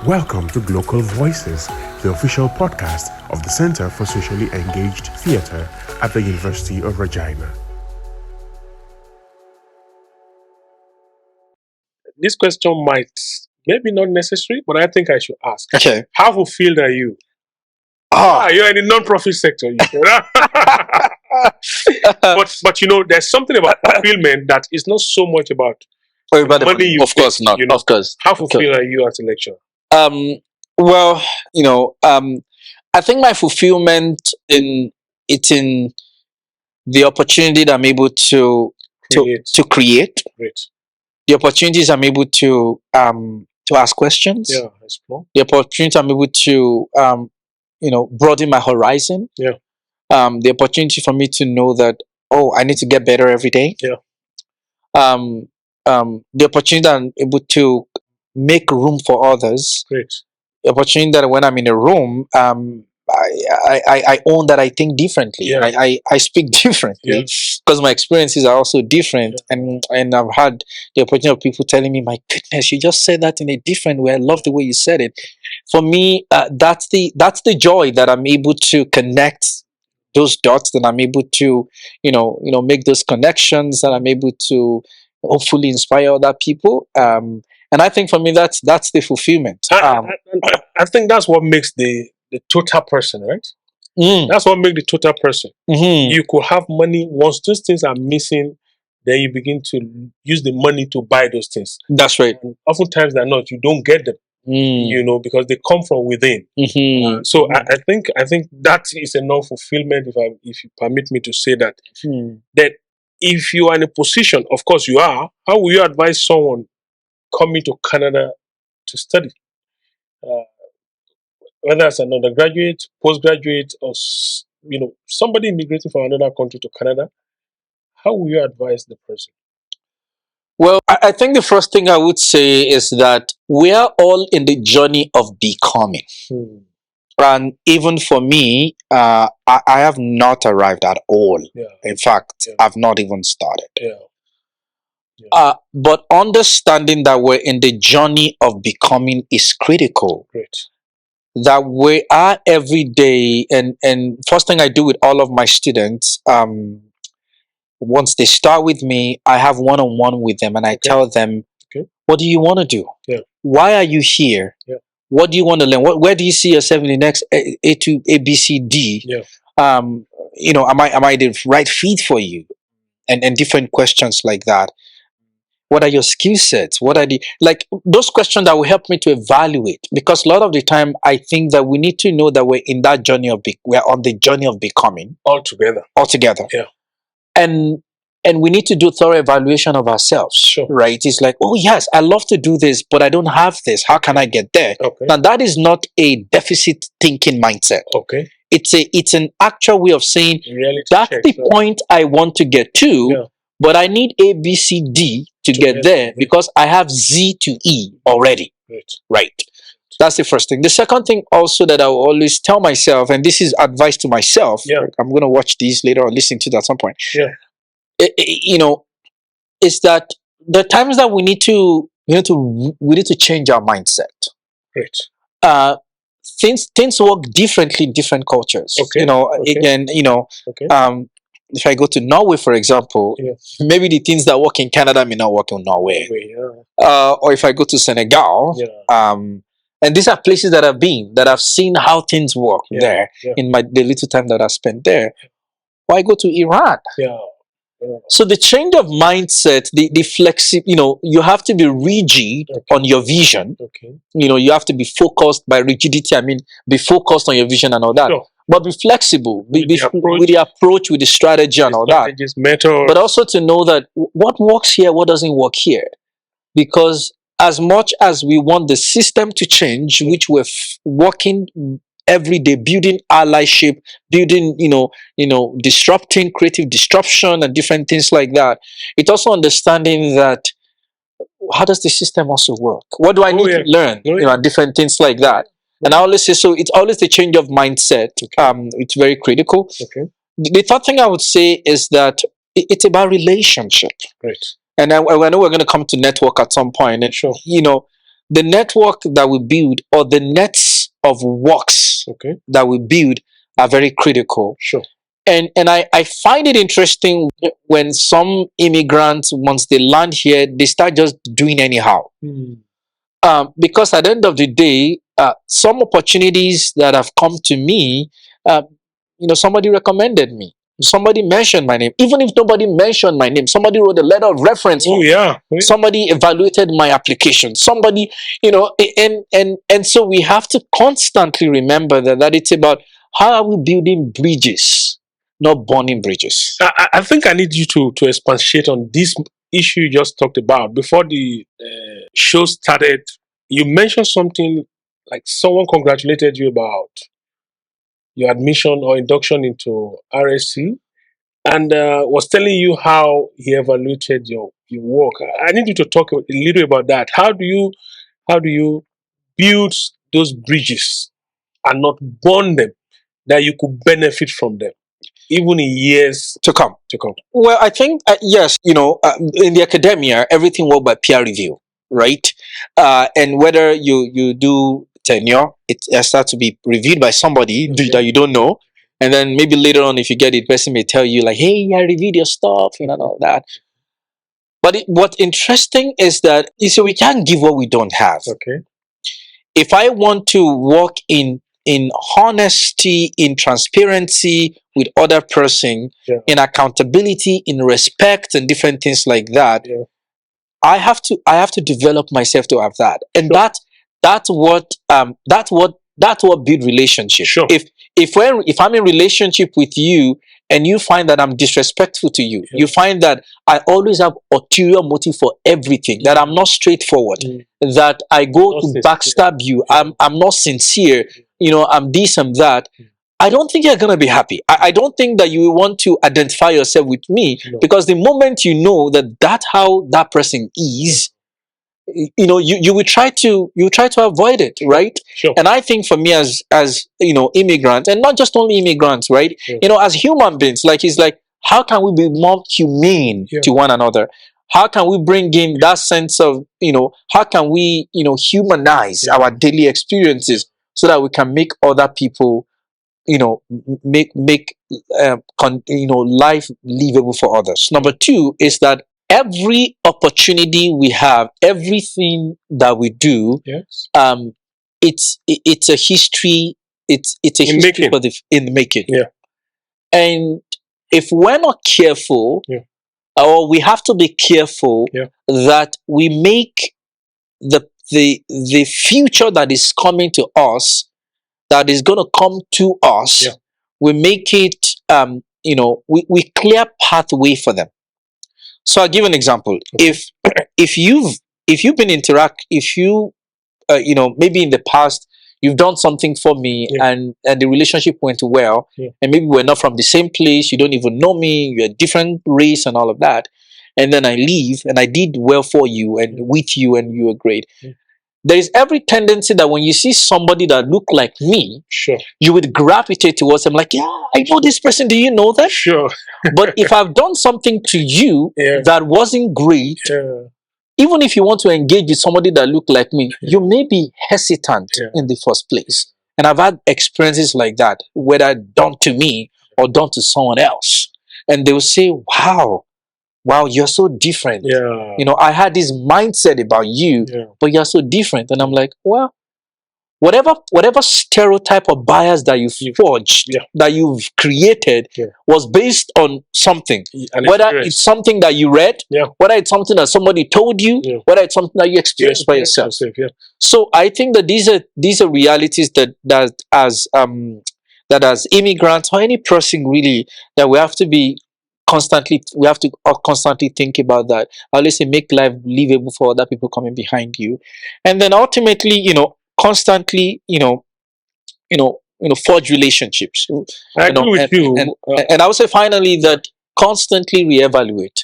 Welcome to Global Voices, the official podcast of the Center for Socially Engaged Theatre at the University of Regina. This question might, maybe not necessary, but I think I should ask. Okay. How fulfilled are you? You're in the non-profit sector. But you know, there's something about fulfillment that is not so much about money you of course get, not. you know. Of course. How fulfilled are you as a lecturer? Well, I think my fulfillment in the opportunity that I'm able to create, Great. the opportunities I'm able to ask questions, Yeah, explore. the opportunity I'm able to broaden my horizon. Yeah. The opportunity for me to know that I need to get better every day. Yeah. The opportunity that I'm able to make room for others. Great. The opportunity that when I'm in a room, I own that I think differently. Yeah. I speak differently because my experiences are also different, and I've had the opportunity of people telling me, "My goodness, you just said that in a different way. I love the way you said it." For me, that's the joy that I'm able to connect those dots, that I'm able to make those connections, and I'm able to hopefully inspire other people. And I think for me, that's the fulfillment. I think that's what makes the total person, right? That's what makes the total person. You could have money. Once those things are missing, then you begin to use the money to buy those things. That's right. And oftentimes they're not. You don't get them, because they come from within. So I think that is enough fulfillment, if you permit me to say that. That if you are in a position, of course you are, how will you advise someone coming to Canada to study? Whether it's an undergraduate, postgraduate, or somebody immigrating from another country to Canada, how will you advise the person? Well, I think the first thing I would say is that we are all in the journey of becoming. And even for me, I have not arrived at all. In fact, I've not even started. But understanding that we're in the journey of becoming is critical. Great. That we are every day, and first thing I do with all of my students, once they start with me, I have one-on-one with them, and I tell them, what do you want to do? Why are you here? What do you want to learn? Where do you see yourself in the next A B C D? Am I the right fit for you? And different questions like that. What are your skill sets? What are those questions that will help me to evaluate? Because a lot of the time, I think that we need to know that we're in that journey we're on the journey of becoming altogether. Yeah. And we need to do thorough evaluation of ourselves. Sure. Right? It's like, oh yes, I love to do this, but I don't have this. How can I get there? Okay. Now that is not a deficit thinking mindset. Okay. It's an actual way of saying that's the point I want to get to. But I need A, B, C, D to get there because I have Z to E already. Right. That's the first thing. The second thing also that I will always tell myself, and this is advice to myself, I'm going to watch these later or listen to that at some point. Is that the times that we need to change our mindset. Great. Things work differently in different cultures. Again, if I go to Norway, for example, maybe the things that work in Canada may not work in Norway. Or if I go to Senegal, and these are places that I've seen how things work there in the little time that I spent there. Or I go to Iran. So the change of mindset, the flexible, you have to be rigid on your vision. You have to be focused by rigidity. I mean, be focused on your vision and all that. But be flexible with the approach, with the strategy and all that. But also to know that what works here, what doesn't work here. Because as much as we want the system to change, which we're working every day, building allyship, building, disrupting, creative disruption and different things like that. It's also understanding that how does the system also work? What do I need to learn? Different things like that. And I always say, so it's always the change of mindset. It's very critical. The third thing I would say is that it's about relationship. Great. And I know we're going to come to network at some point. And, the network that we build or the nets of works that we build are very critical. Sure. And I find it interesting when some immigrants, once they land here, they start just doing anyhow. Because at the end of the day, some opportunities that have come to me, somebody recommended me. Somebody mentioned my name. Even if nobody mentioned my name, somebody wrote a letter of reference. Oh, yeah. Somebody evaluated my application. Somebody, and so we have to constantly remember that it's about how are we building bridges, not burning bridges. I think I need you to expatiate on this issue you just talked about. Before the show started, you mentioned something like someone congratulated you about your admission or induction into RSC and was telling you how he evaluated your work. I need you to talk a little about that. How do you build those bridges and not burn them, that you could benefit from them even in years to come? Well, I think yes, in the academia, everything works by peer review, right? And whether you do tenure, it has to be reviewed by somebody that you don't know. And then maybe later on, if you get it, person may tell you like, "Hey, I reviewed your stuff," and all that. But what's interesting is that we can't give what we don't have. Okay. If I want to work in honesty, in transparency with other person, in accountability, in respect, and different things like that, I have to develop myself to have that, and that's what build relationship. Sure. If I'm in relationship with you and you find that I'm disrespectful to you, you find that I always have ulterior motive for everything, that I'm not straightforward, that I go to backstab you, I'm not sincere, I'm this and that. I don't think you're gonna be happy. I don't think that you will want to identify yourself with me, because the moment you know that that's how that person is, you will try to avoid it, right? Sure. And I think for me as immigrants, and not just only immigrants, right? As human beings, it's like, how can we be more humane to one another? How can we bring in that sense of, how can we, humanize our daily experiences so that we can make other people, make life livable for others. Number two is that every opportunity we have, everything that we do, it's a history. It's a history in the making. Yeah. And if we're not careful, or we have to be careful that we make the future that is coming to us, that is going to come to us, we make it, we clear pathway for them. So I'll give an example. If you've been maybe in the past you've done something for me, and the relationship went well, and maybe we're not from the same place, you don't even know me, you're a different race and all of that, and then I leave and I did well for you and with you and you were great. There is every tendency that when you see somebody that look like me, you would gravitate towards them, like, yeah, I know this person. Do you know that? Sure. But if I've done something to you that wasn't great, even if you want to engage with somebody that look like me, you may be hesitant in the first place. And I've had experiences like that, whether done to me or done to someone else. And they'll say, wow, you're so different. I had this mindset about you, but you're so different. And I'm like, well, whatever stereotype or bias that you've forged, that you've created, was based on something. Whether it's something that you read, whether it's something that somebody told you, whether it's something that you experienced by yourself. So I think that these are realities that as immigrants or any person really, that we have to constantly think about that. I always say, make life livable for other people coming behind you, and then ultimately, constantly, forge relationships. I agree with you. And I would say finally that constantly reevaluate.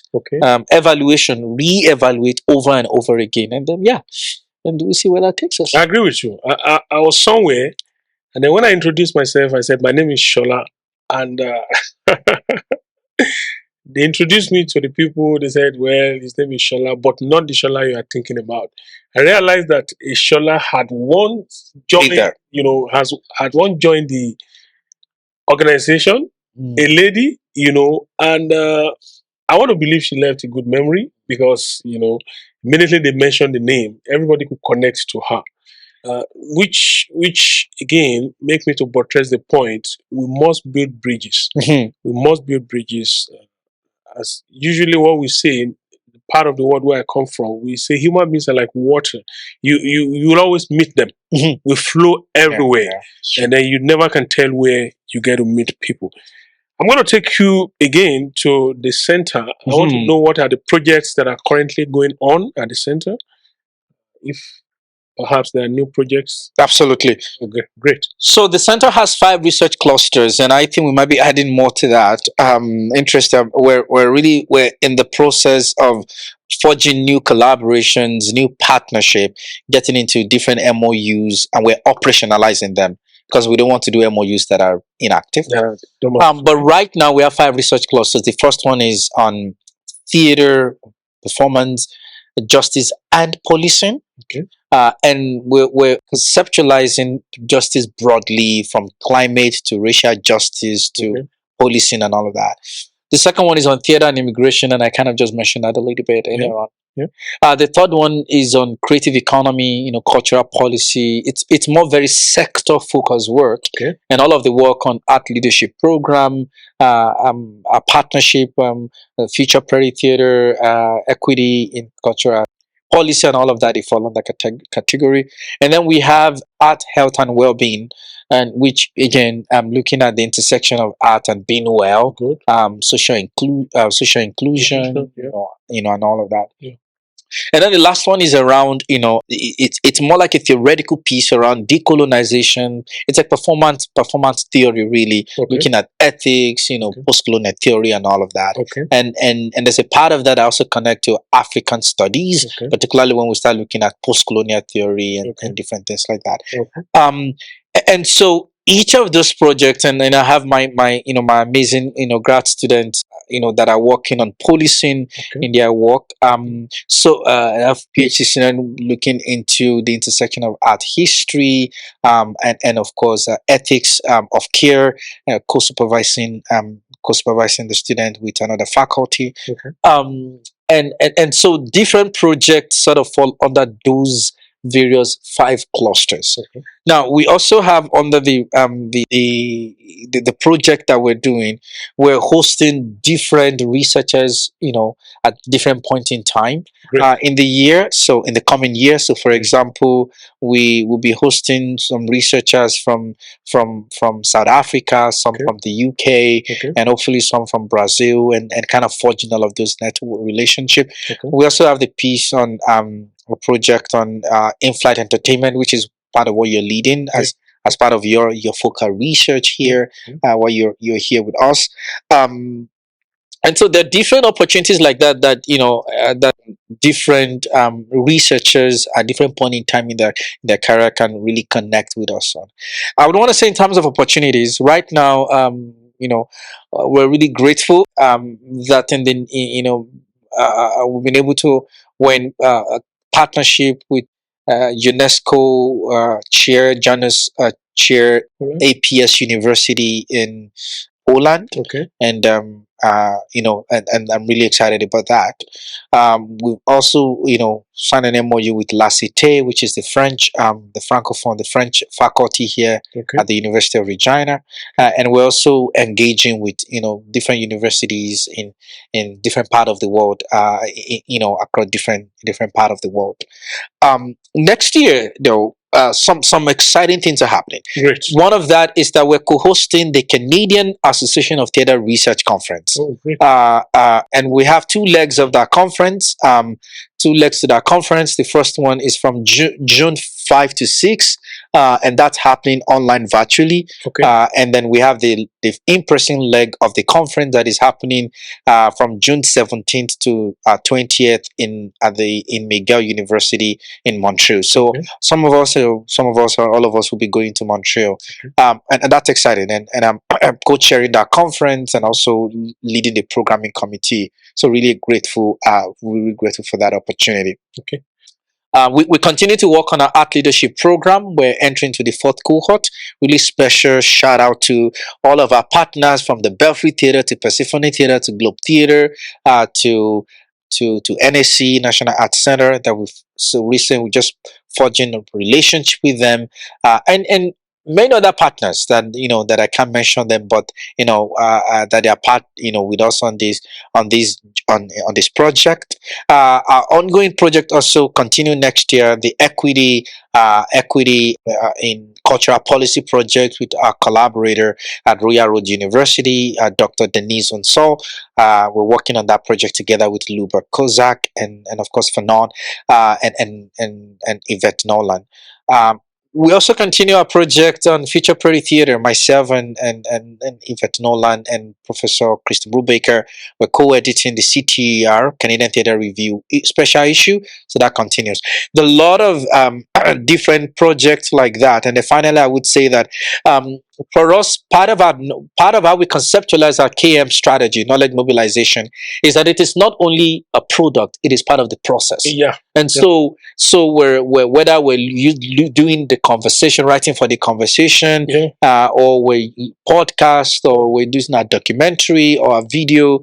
Evaluation, reevaluate over and over again, and then and we'll see where that takes us. I agree with you. I was somewhere, and then when I introduced myself, I said my name is Shola, and they introduced me to the people. They said, well, his name is Shola, but not the Shola you are thinking about. I realized that a Shola had once joined, had once joined the organization, a lady, and I want to believe she left a good memory because, immediately they mentioned the name, everybody could connect to her. Which again make me to buttress the point. We must build bridges. We must build bridges. As usually what we say in part of the world where I come from, we say human beings are like water. You will always meet them. We flow everywhere, and then you never can tell where you get to meet people. I'm going to take you again to the center. I want to know what are the projects that are currently going on at the center. If perhaps there are new projects. Absolutely. Okay, great. So the center has 5 research clusters, and I think we might be adding more to that. Interesting. We're in the process of forging new collaborations, new partnership, getting into different MOUs, and we're operationalizing them because we don't want to do MOUs that are inactive. But right now we have 5 research clusters. The first one is on theater, performance, justice, and policing. Okay. And we're conceptualizing justice broadly, from climate to racial justice to policing and all of that. The second one is on theater and immigration, and I kind of just mentioned that a little bit earlier on. The third one is on creative economy, cultural policy. It's more very sector focused work, and all of the work on art leadership program, a partnership, future prairie theater, equity in cultural policy, and all of that, they fall under category. And then we have art, health, and well-being, and which again, I'm looking at the intersection of art and being well, social inclusion, and all of that. And then the last one is around, it's more like a theoretical piece around decolonization. It's like performance theory, really, looking at ethics, post-colonial theory and all of that. And there's a part of that I also connect to African studies, particularly when we start looking at post-colonial theory and different things like that. And so each of those projects, and then I have my amazing grad students that are working on policing in their work. So I have PhD student looking into the intersection of art history, and of course ethics of care, co-supervising the student with another faculty. And so different projects sort of fall under those various 5 clusters. Now we also have under the project that we're doing, we're hosting different researchers, at different point in time in the year. So in the coming year, so for example, we will be hosting some researchers from South Africa, some from the UK, and hopefully some from Brazil, and kind of forging all of those network relationship. We also have the piece on a project on in-flight entertainment, which is part of what you're leading as part of your focal research here, while you're here with us. And so there are different opportunities like that that different researchers at different point in time in their career can really connect with us on. I would want to say, in terms of opportunities, right now, we're really grateful that we've been able to win a partnership with UNESCO chair APS University in Poland. And and I'm really excited about that. We've also signed an MOU with La Cité, which is the French the French faculty here at the University of Regina, and we're also engaging with different universities in different part of the world, across different part of the world. Next year, though, some exciting things are happening. One of that is that we're co-hosting the Canadian Association of Theatre Research Conference. And we have 2 legs of that conference. 2 legs to that conference. The first one is from June 5 to 6, and that's happening online virtually. And then we have the in-person leg of the conference that is happening from June 17th to 20th in McGill University in Montreal. So some of us, or all of us, will be going to Montreal, and that's exciting. And co-chairing that conference and also leading the programming committee. So really really grateful for that opportunity. Okay. We continue to work on our art leadership program. We're entering to the 4th cohort. Really special shout out to all of our partners, from the Belfry Theatre to Persephone Theatre to Globe Theatre to NSC, National Arts Center, that we've so recently we just forging a relationship with them, and many other partners that that I can't mention them, but that they are part with us on this project. Our ongoing project also continue next year, the equity in cultural policy project with our collaborator at Royal Road University, Dr. Denise Onsol. We're working on that project together with Luba Kozak and of course Fanon and Yvette Nolan. We also continue our project on Future Prairie Theatre. Myself and Yvette Nolan and Professor Christy Brubaker were co-editing the CTER, Canadian Theatre Review special issue. So that continues. There are a lot of different projects like that. And then finally, I would say that for us, part of how we conceptualize our KM strategy, knowledge mobilization, is that it is not only a product; it is part of the process. Yeah. And so we're whether we're doing the conversation, writing for the conversation, or we're podcast, or we're doing a documentary or a video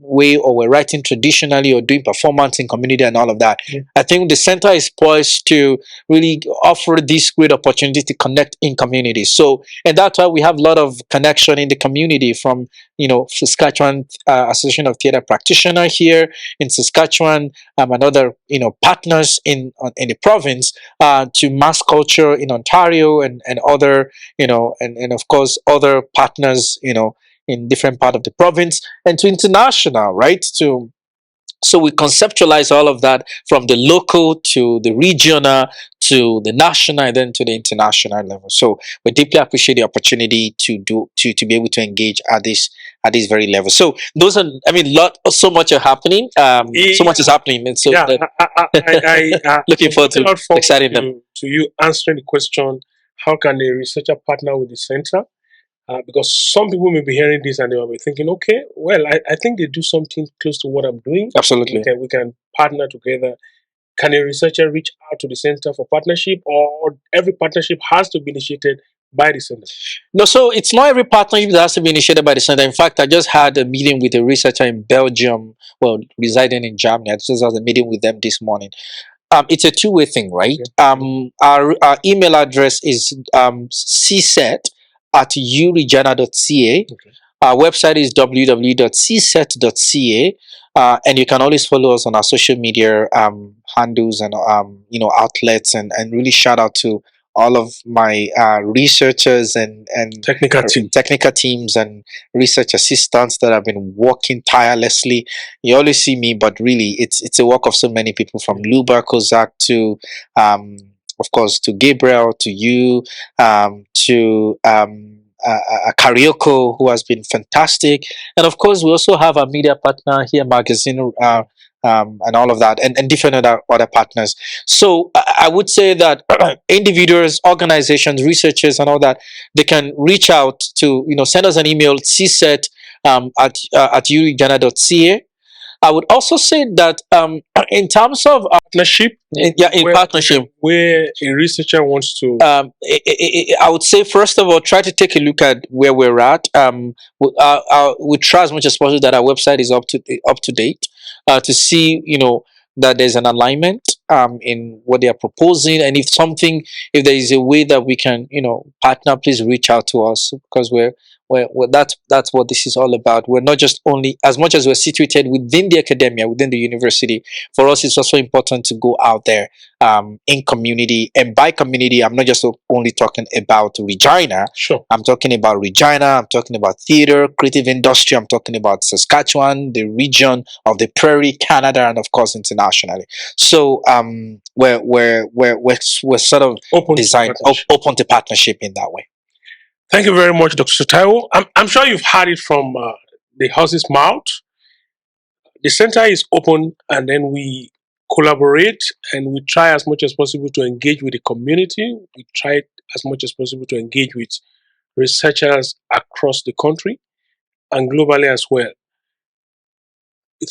way, or we're writing traditionally or doing performance in community and all of that. I think the center is poised to really offer this great opportunity to connect in communities. So, and that's why we have a lot of connection in the community, from Saskatchewan Association of Theatre Practitioners here in Saskatchewan, and other partners in the province, to mass culture in Ontario and other and of course other partners in different part of the province, and to international, right? So we conceptualize all of that, from the local to the regional to the national and then to the international level. So we deeply appreciate the opportunity to be able to engage at this very level. So those are, so much are happening. So much is happening, and so I looking forward to exciting them. To you answering the question, how can a researcher partner with the center? Because some people may be hearing this and they will be thinking, okay, well, I think they do something close to what I'm doing. Absolutely. We can partner together. Can a researcher reach out to the center for partnership, or every partnership has to be initiated by the center? No, so it's not every partnership that has to be initiated by the center. In fact, I just had a meeting with a researcher in Belgium, residing in Germany. I just had a meeting with them this morning. It's a two-way thing, right? Our email address is cset@uregina.ca. Our website is www.cset.ca. And you can always follow us on our social media handles and outlets, and really shout out to all of my researchers and technical teams and research assistants that have been working tirelessly. You always see me, but really it's a work of so many people, from Luba Kozak to of course to Gabriel, to you, to Karioko, who has been fantastic, and of course we also have a media partner here, magazine, and all of that, and different other partners. So I would say that individuals, organizations, researchers, and all that, they can reach out to send us an email, cset at uregina.ca. I would also say that in terms of partnership, partnership, where a researcher wants to, I would say first of all, try to take a look at where we're at. We try as much as possible that our website is up to date, to see that there's an alignment in what they are proposing, and if there is a way that we can partner, please reach out to us, because that's what this is all about. We're not just only, as much as we're situated within the academia, within the university, for us it's also important to go out there in community. And by community, I'm not just only talking about Regina. Sure. I'm talking about Regina, I'm talking about theater, creative industry, I'm talking about Saskatchewan, the region of the Prairie, Canada, and of course internationally. So we're sort of open to partnership in that way. Thank you very much, Dr. Taiwo. I'm sure you've heard it from the horse's mouth. The center is open, and then we collaborate, and we try as much as possible to engage with the community. We try as much as possible to engage with researchers across the country and globally as well.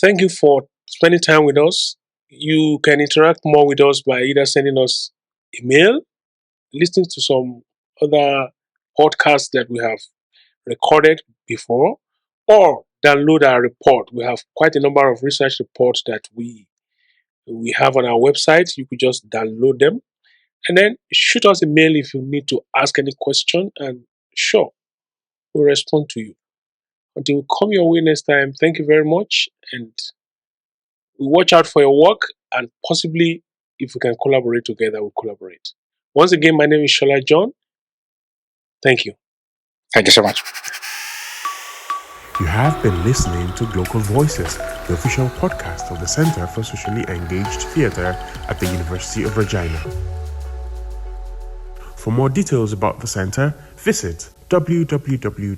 Thank you for spending time with us. You can interact more with us by either sending us email, listening to some other podcasts that we have recorded before, or download our report. We have quite a number of research reports that we have on our website. You could just download them and then shoot us a mail if you need to ask any question, and sure, we'll respond to you. Until we come your way next time, thank you very much, and watch out for your work, and possibly if we can collaborate together, we'll collaborate. Once again, my name is Shola John. Thank you. Thank you so much. You have been listening to Global Voices, the official podcast of the Center for Socially Engaged Theatre at the University of Regina. For more details about the center, visit www.cset.ca.